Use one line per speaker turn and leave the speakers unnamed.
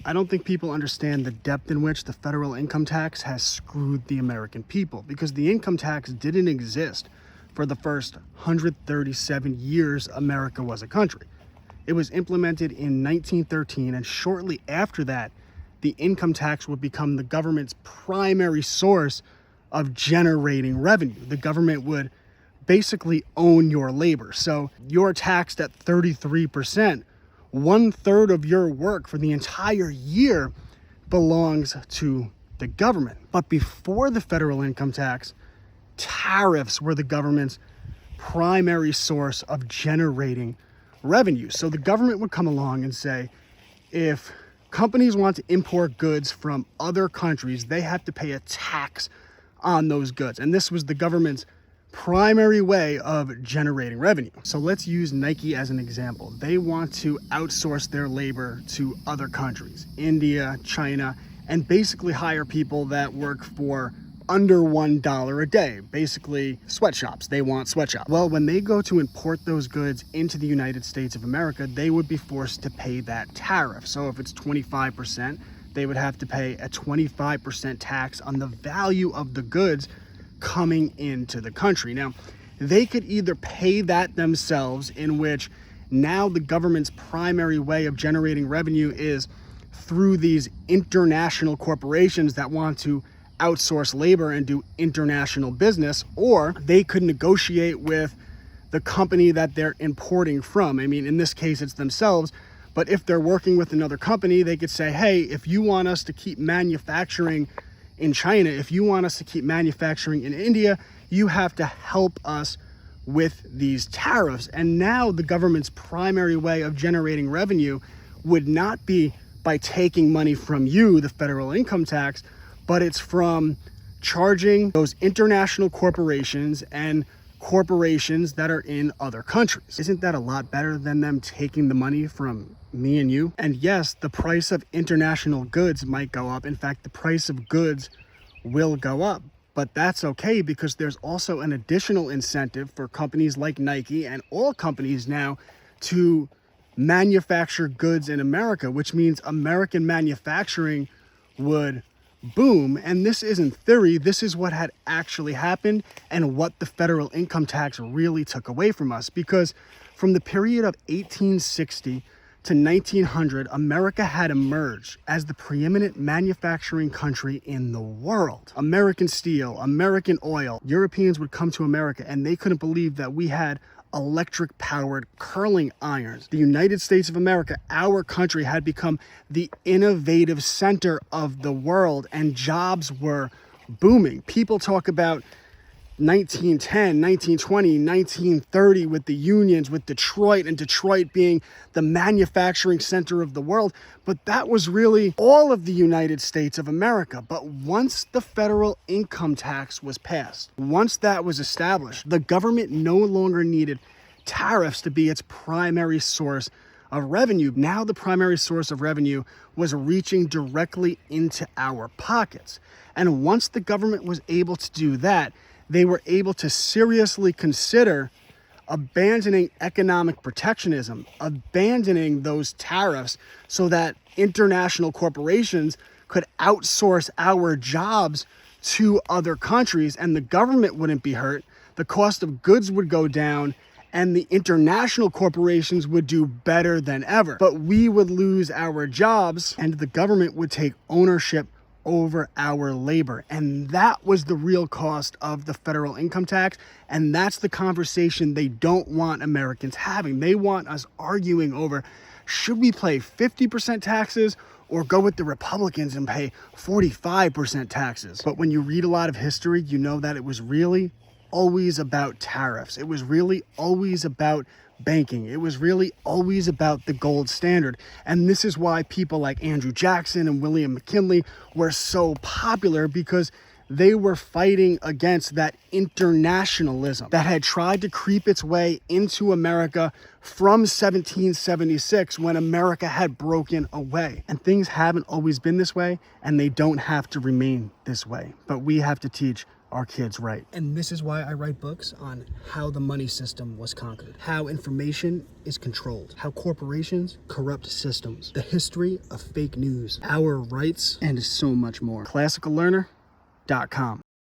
I don't think people understand the depth in which the federal income tax has screwed the American people, because the income tax didn't exist for the first 137 years America was a country. It was implemented in 1913, and shortly after that, the income tax would become the government's primary source of generating revenue. The government would basically own your labor. So you're taxed at 33%. 1/3 of your work for the entire year belongs to the government. But before the federal income tax, tariffs were the government's primary source of generating revenue. So the government would come along and say, if companies want to import goods from other countries, they have to pay a tax on those goods. And this was the government's primary way of generating revenue. So let's use Nike as an example. They want to outsource their labor to other countries, India, China, and basically hire people that work for under $1 a day, basically sweatshops. They want sweatshops. Well, when they go to import those goods into the United States of America, they would be forced to pay that tariff. So if it's 25%, they would have to pay a 25% tax on the value of the goods coming into the country. Now, they could either pay that themselves, in which now the government's primary way of generating revenue is through these international corporations that want to outsource labor and do international business, or they could negotiate with the company that they're importing from. I mean, in this case, it's themselves. But if they're working with another company, they could say, hey, if you want us to keep manufacturing in China, if you want us to keep manufacturing in India, you have to help us with these tariffs. And now the government's primary way of generating revenue would not be by taking money from you, the federal income tax, but it's from charging those international corporations and corporations that are in other countries. Isn't that a lot better than them taking the money from me and you? And yes, the price of international goods might go up. In fact, the price of goods will go up, but that's okay, because there's also an additional incentive for companies like Nike and all companies now to manufacture goods in America, which means American manufacturing would boom. And this isn't theory. This is what had actually happened, and what the federal income tax really took away from us. Because from the period of 1860 to 1900, America had emerged as the preeminent manufacturing country in the world. American steel, American oil. Europeans would come to America and they couldn't believe that we had electric powered curling irons. The United States of America, our country, had become the innovative center of the world, and jobs were booming. People talk about 1910, 1920, 1930 with the unions, with Detroit, and Detroit being the manufacturing center of the world. But that was really all of the United States of America. But once the federal income tax was passed, once that was established, the government no longer needed tariffs to be its primary source of revenue. Now the primary source of revenue was reaching directly into our pockets. And once the government was able to do that, they were able to seriously consider abandoning economic protectionism, abandoning those tariffs, so that international corporations could outsource our jobs to other countries, and the government wouldn't be hurt, the cost of goods would go down, and the international corporations would do better than ever. But we would lose our jobs, and the government would take ownership over our labor. And that was the real cost of the federal income tax. And that's the conversation they don't want Americans having. They want us arguing over, should we pay 50% taxes or go with the Republicans and pay 45% taxes? But when you read a lot of history, you know that it was really always about tariffs. It was really always about banking. It was really always about the gold standard. And this is why people like Andrew Jackson and William McKinley were so popular, because they were fighting against that internationalism that had tried to creep its way into America from 1776, when America had broken away. And things haven't always been this way, and they don't have to remain this way. But we have to teach our kids right. And this is why I write books on how the money system was conquered, how information is controlled, how corporations corrupt systems, the history of fake news, our rights, and so much more. ClassicalLearner.com